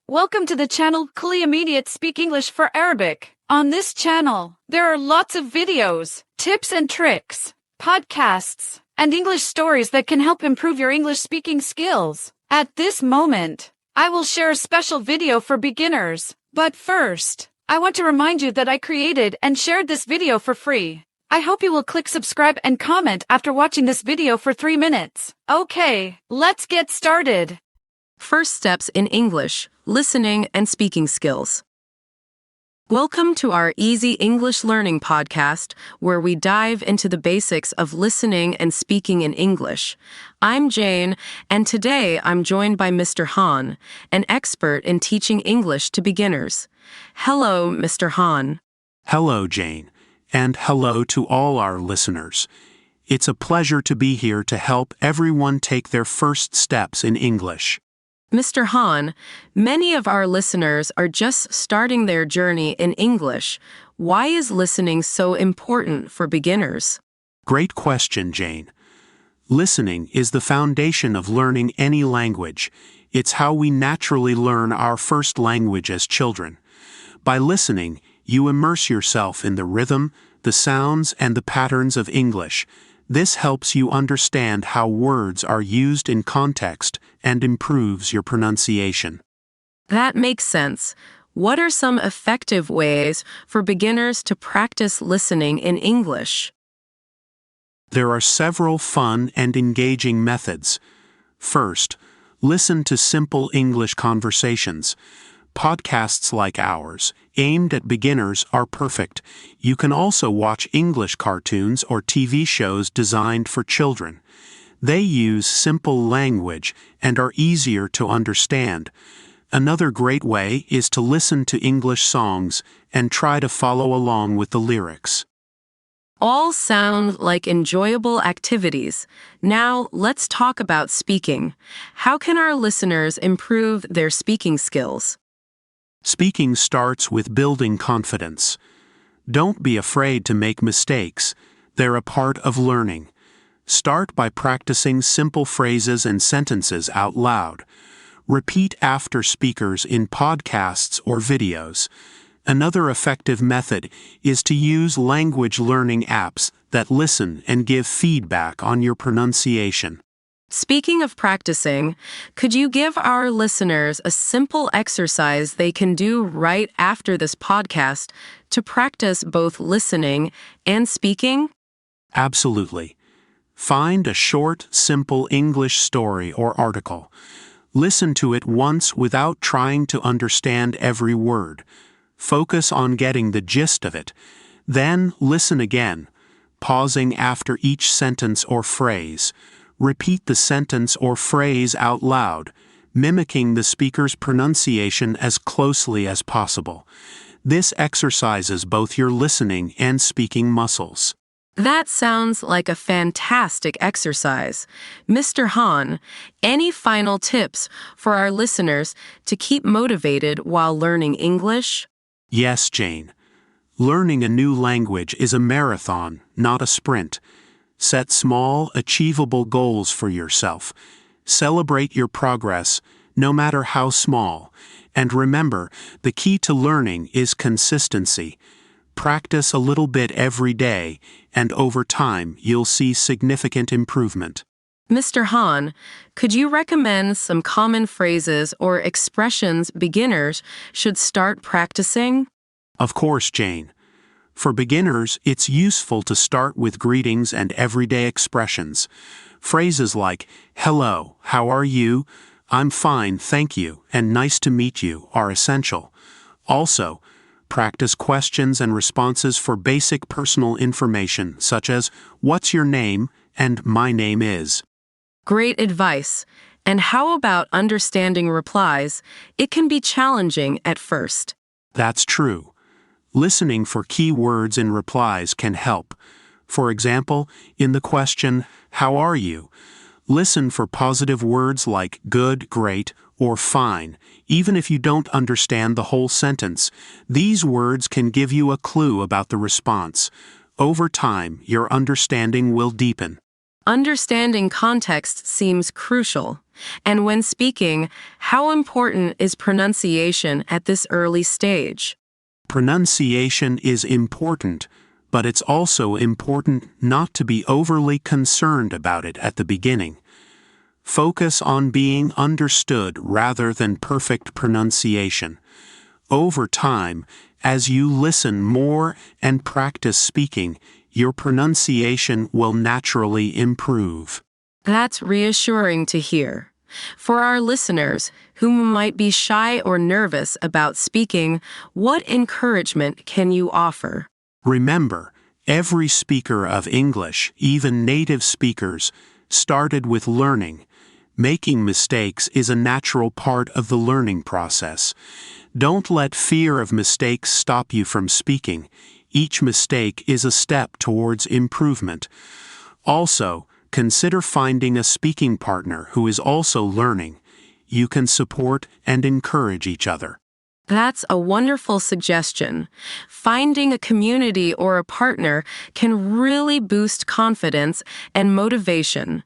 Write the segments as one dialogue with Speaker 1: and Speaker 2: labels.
Speaker 1: Welcome to the channel Kali Immediate Speak English for Arabic. On this channel, there are lots of videos, tips and tricks, podcasts, and English stories that can help improve your English speaking skills. At this moment, I will share a special video for beginners. But first, I want to remind you that I created and shared this video for free. I hope you will click subscribe and comment after watching this video for 3 minutes. Okay, let's get started.
Speaker 2: First steps in English, listening and speaking skills. Welcome to our Easy English Learning podcast, where we dive into the basics of listening and speaking in English. I'm Jane, and today I'm joined by Mr. Han, an expert in teaching English to beginners. Hello, Mr. Han.
Speaker 3: Hello, Jane, and hello to all our listeners. It's a pleasure to be here to help everyone take their first steps in English.
Speaker 2: Mr. Han, many of our listeners are just starting their journey in English. Why is listening so important for beginners?
Speaker 3: Great question, Jane. Listening is the foundation of learning any language. It's how we naturally learn our first language as children. By listening, you immerse yourself in the rhythm, the sounds, and the patterns of English. This helps you understand how words are used in context and improves your pronunciation.
Speaker 2: That makes sense. What are some effective ways for beginners to practice listening in English?
Speaker 3: There are several fun and engaging methods. First, listen to simple English conversations. Podcasts like ours, aimed at beginners, are perfect. You can also watch English cartoons or TV shows designed for children. They use simple language and are easier to understand. Another great way is to listen to English songs and try to follow along with the lyrics.
Speaker 2: All sound like enjoyable activities. Now, let's talk about speaking. How can our listeners improve their speaking skills?
Speaker 3: Speaking starts with building confidence. Don't be afraid to make mistakes. They're a part of learning. Start by practicing simple phrases and sentences out loud. Repeat after speakers in podcasts or videos. Another effective method is to use language learning apps that listen and give feedback on your pronunciation.
Speaker 2: Speaking of practicing, could you give our listeners a simple exercise they can do right after this podcast to practice both listening and speaking?
Speaker 3: Absolutely. Find a short, simple English story or article. Listen to it once without trying to understand every word. Focus on getting the gist of it. Then listen again, pausing after each sentence or phrase. Repeat the sentence or phrase out loud, mimicking the speaker's pronunciation as closely as possible. This exercises both your listening and speaking muscles.
Speaker 2: That sounds like a fantastic exercise. Mr. Han, any final tips for our listeners to keep motivated while learning English?
Speaker 3: Yes, Jane. Learning a new language is a marathon, not a sprint. Set small, achievable goals for yourself. Celebrate your progress, no matter how small. And remember, the key to learning is consistency. Practice a little bit every day, and over time, you'll see significant improvement.
Speaker 2: Mr. Han, could you recommend some common phrases or expressions beginners should start practicing?
Speaker 3: Of course, Jane. For beginners, it's useful to start with greetings and everyday expressions. Phrases like, hello, how are you? I'm fine, thank you, and nice to meet you are essential. Also, practice questions and responses for basic personal information, such as, what's your name? And my name is.
Speaker 2: Great advice. And how about understanding replies? It can be challenging at first.
Speaker 3: That's true. Listening for key words in replies can help. For example, in the question, how are you? Listen for positive words like good, great, or fine. Even if you don't understand the whole sentence, these words can give you a clue about the response. Over time, your understanding will deepen.
Speaker 2: Understanding context seems crucial. And when speaking, how important is pronunciation at this early stage?
Speaker 3: Pronunciation is important, but it's also important not to be overly concerned about it at the beginning. Focus on being understood rather than perfect pronunciation. Over time, as you listen more and practice speaking, your pronunciation will naturally improve.
Speaker 2: That's reassuring to hear. For our listeners who might be shy or nervous about speaking, what encouragement can you offer?
Speaker 3: Remember, every speaker of English, even native speakers, started with learning. Making mistakes is a natural part of the learning process. Don't let fear of mistakes stop you from speaking. Each mistake is a step towards improvement. Also, consider finding a speaking partner who is also learning. You can support and encourage each other.
Speaker 2: That's a wonderful suggestion. Finding a community or a partner can really boost confidence and motivation.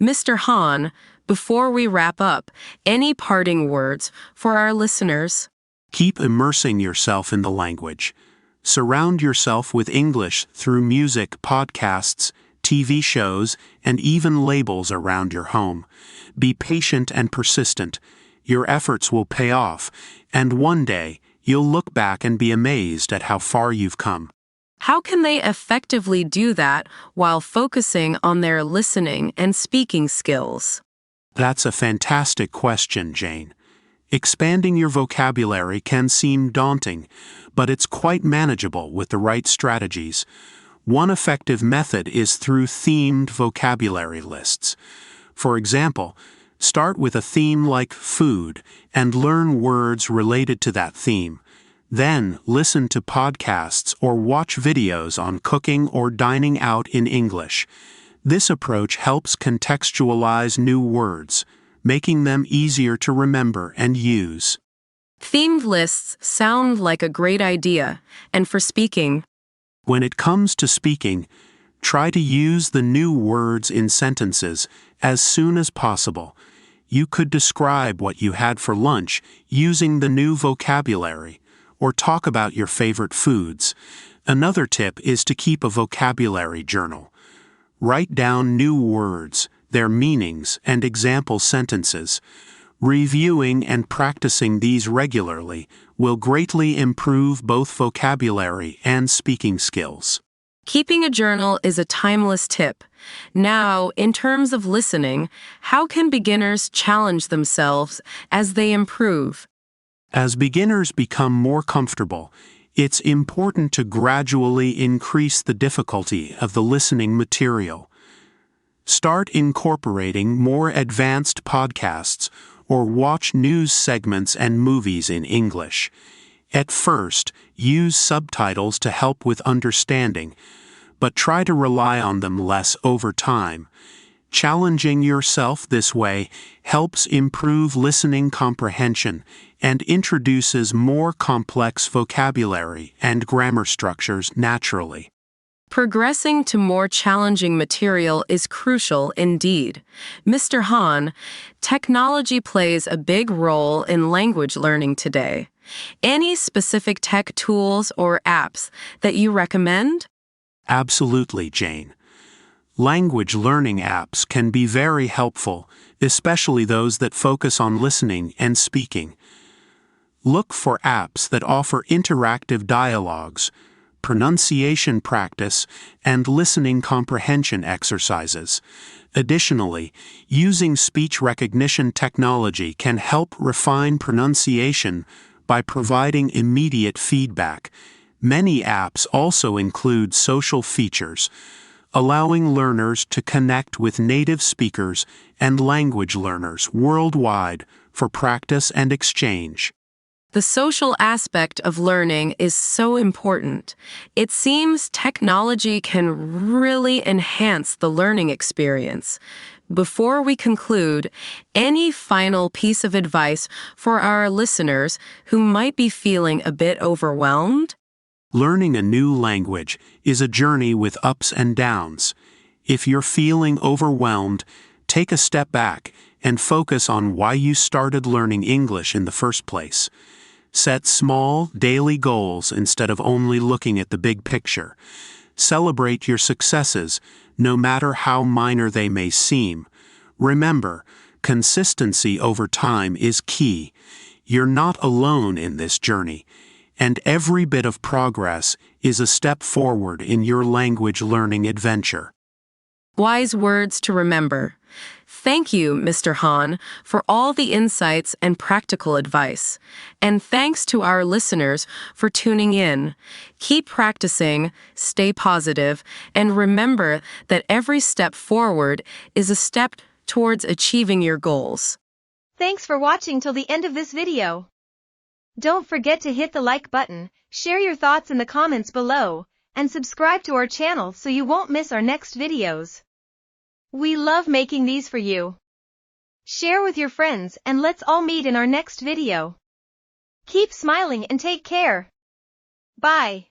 Speaker 2: Mr. Han, before we wrap up, any parting words for our listeners?
Speaker 3: Keep immersing yourself in the language. Surround yourself with English through music, podcasts, TV shows, and even labels around your home. Be patient and persistent. Your efforts will pay off, and one day, you'll look back and be amazed at how far you've come.
Speaker 2: How can they effectively do that while focusing on their listening and speaking skills?
Speaker 3: That's a fantastic question, Jane. Expanding your vocabulary can seem daunting, but it's quite manageable with the right strategies. One effective method is through themed vocabulary lists. For example, start with a theme like food and learn words related to that theme. Then listen to podcasts or watch videos on cooking or dining out in English. This approach helps contextualize new words, making them easier to remember and use.
Speaker 2: Themed lists sound like a great idea, and for speaking,
Speaker 3: when it comes to speaking, try to use the new words in sentences as soon as possible. You could describe what you had for lunch using the new vocabulary, or talk about your favorite foods. Another tip is to keep a vocabulary journal. Write down new words, their meanings, and example sentences. Reviewing and practicing these regularly will greatly improve both vocabulary and speaking skills.
Speaker 2: Keeping a journal is a timeless tip. Now, in terms of listening, how can beginners challenge themselves as they improve?
Speaker 3: As beginners become more comfortable, it's important to gradually increase the difficulty of the listening material. Start incorporating more advanced podcasts or watch news segments and movies in English. At first, use subtitles to help with understanding, but try to rely on them less over time. Challenging yourself this way helps improve listening comprehension and introduces more complex vocabulary and grammar structures naturally.
Speaker 2: Progressing to more challenging material is crucial indeed. Mr. Han, technology plays a big role in language learning today. Any specific tech tools or apps that you recommend?
Speaker 3: Absolutely, Jane. Language learning apps can be very helpful, especially those that focus on listening and speaking. Look for apps that offer interactive dialogues, pronunciation practice, and listening comprehension exercises. Additionally, using speech recognition technology can help refine pronunciation by providing immediate feedback. Many apps also include social features, allowing learners to connect with native speakers and language learners worldwide for practice and exchange.
Speaker 2: The social aspect of learning is so important. It seems technology can really enhance the learning experience. Before we conclude, any final piece of advice for our listeners who might be feeling a bit overwhelmed?
Speaker 3: Learning a new language is a journey with ups and downs. If you're feeling overwhelmed, take a step back and focus on why you started learning English in the first place. Set small, daily goals instead of only looking at the big picture. Celebrate your successes, no matter how minor they may seem. Remember, consistency over time is key. You're not alone in this journey, and every bit of progress is a step forward in your language learning adventure.
Speaker 2: Wise words to remember. Thank you, Mr. Han, for all the insights and practical advice. And thanks to our listeners for tuning in. Keep practicing, stay positive, and remember that every step forward is a step towards achieving your goals.
Speaker 4: Thanks for watching till the end of this video. Don't forget to hit the like button, share your thoughts in the comments below, and subscribe to our channel so you won't miss our next videos. We love making these for you. Share with your friends and let's all meet in our next video. Keep smiling and take care. Bye.